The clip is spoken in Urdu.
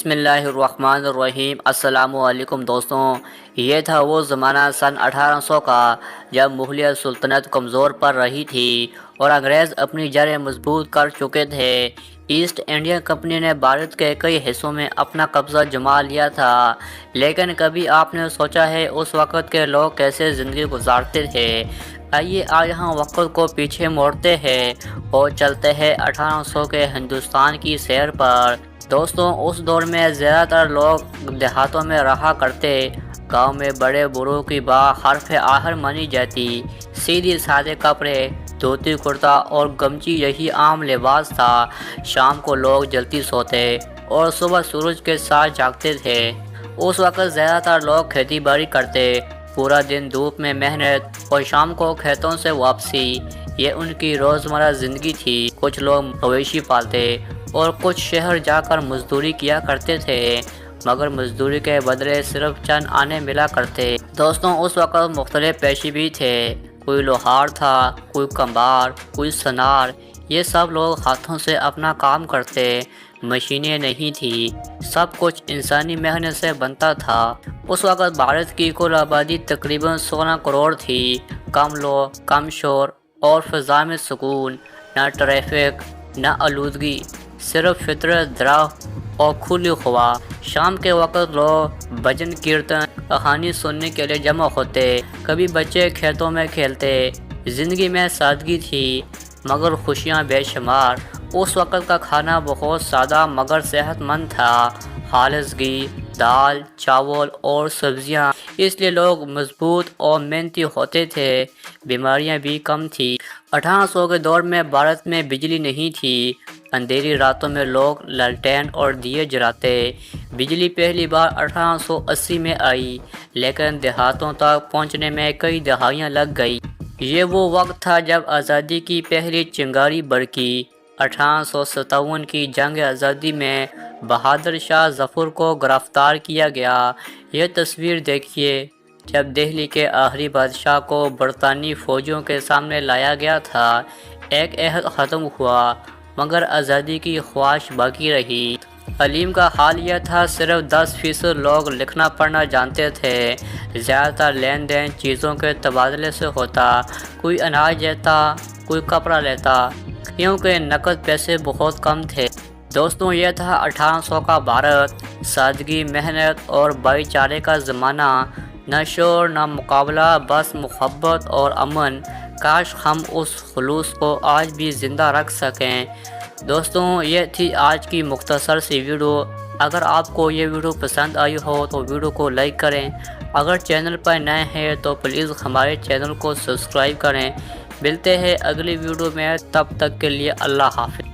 بسم اللہ الرحمن الرحیم۔ السلام علیکم دوستوں، یہ تھا وہ زمانہ سن 1800 کا جب مغلیہ سلطنت کمزور پڑ رہی تھی اور انگریز اپنی جڑیں مضبوط کر چکے تھے۔ ایسٹ انڈیا کمپنی نے بھارت کے کئی حصوں میں اپنا قبضہ جما لیا تھا، لیکن کبھی آپ نے سوچا ہے اس وقت کے لوگ کیسے زندگی گزارتے تھے؟ آئیے آج ہم وقت کو پیچھے موڑتے ہیں اور چلتے ہیں 1800 کے ہندوستان کی سیر پر۔ دوستوں، اس دور میں زیادہ تر لوگ دیہاتوں میں رہا کرتے۔ گاؤں میں بڑے بوڑھوں کی بات حرف آخر مانی جاتی۔ سیدھی سادے کپڑے، دھوتی کرتا اور گمچی یہی عام لباس تھا۔ شام کو لوگ جلدی سوتے اور صبح سورج کے ساتھ جاگتے تھے۔ اس وقت زیادہ تر لوگ کھیتی باڑی کرتے، پورا دن دھوپ میں محنت اور شام کو کھیتوں سے واپسی، یہ ان کی روزمرہ زندگی تھی۔ کچھ لوگ مویشی پالتے اور کچھ شہر جا کر مزدوری کیا کرتے تھے، مگر مزدوری کے بدلے صرف چند آنے ملا کرتے۔ دوستوں، اس وقت مختلف پیشے بھی تھے، کوئی لوہار تھا، کوئی کمبار، کوئی سنار، یہ سب لوگ ہاتھوں سے اپنا کام کرتے، مشینیں نہیں تھی، سب کچھ انسانی محنت سے بنتا تھا۔ اس وقت بھارت کی کل آبادی تقریباً 16 کروڑ تھی۔ کم لوگ، کم شور اور فضا میں سکون، نہ ٹریفک، نہ آلودگی، صرف فطرت، درخت اور کھلی ہوا۔ شام کے وقت لوگ بھجن کیرتن، کہانی سننے کے لیے جمع ہوتے، کبھی بچے کھیتوں میں کھیلتے۔ زندگی میں سادگی تھی مگر خوشیاں بے شمار۔ اس وقت کا کھانا بہت سادہ مگر صحت مند تھا، خالص گھی، دال، چاول اور سبزیاں، اس لیے لوگ مضبوط اور محنتی ہوتے تھے۔ بیماریاں بھی کم تھیں۔ 1800 کے دور میں بھارت میں بجلی نہیں تھی۔ اندھیری راتوں میں لوگ لالٹین اور دیے جلاتے۔ بجلی پہلی بار 1880 میں آئی، لیکن دیہاتوں تک پہنچنے میں کئی دہائیاں لگ گئی۔ یہ وہ وقت تھا جب آزادی کی پہلی چنگاری بھڑکی۔ 1857 کی جنگ آزادی میں بہادر شاہ ظفر کو گرفتار کیا گیا۔ یہ تصویر دیکھیے، جب دہلی کے آخری بادشاہ کو برطانوی فوجیوں کے سامنے لایا گیا تھا۔ ایک عہد ختم ہوا مگر آزادی کی خواہش باقی رہی۔ علیم کا حال یہ تھا، صرف 10% لوگ لکھنا پڑھنا جانتے تھے۔ زیادہ تر لین دین چیزوں کے تبادلے سے ہوتا، کوئی اناج دیتا، کوئی کپڑا لیتا، کیونکہ نقد پیسے بہت کم تھے۔ دوستوں، یہ تھا 1800 کا بھارت، سادگی، محنت اور بھائی چارے کا زمانہ۔ نہ شور، نہ مقابلہ، بس محبت اور امن۔ کاش ہم اس خلوص کو آج بھی زندہ رکھ سکیں۔ دوستوں، یہ تھی آج کی مختصر سی ویڈیو۔ اگر آپ کو یہ ویڈیو پسند آئی ہو تو ویڈیو کو لائک کریں۔ اگر چینل پر نئے ہیں تو پلیز ہمارے چینل کو سبسکرائب کریں۔ ملتے ہیں اگلی ویڈیو میں، تب تک کے لیے اللہ حافظ۔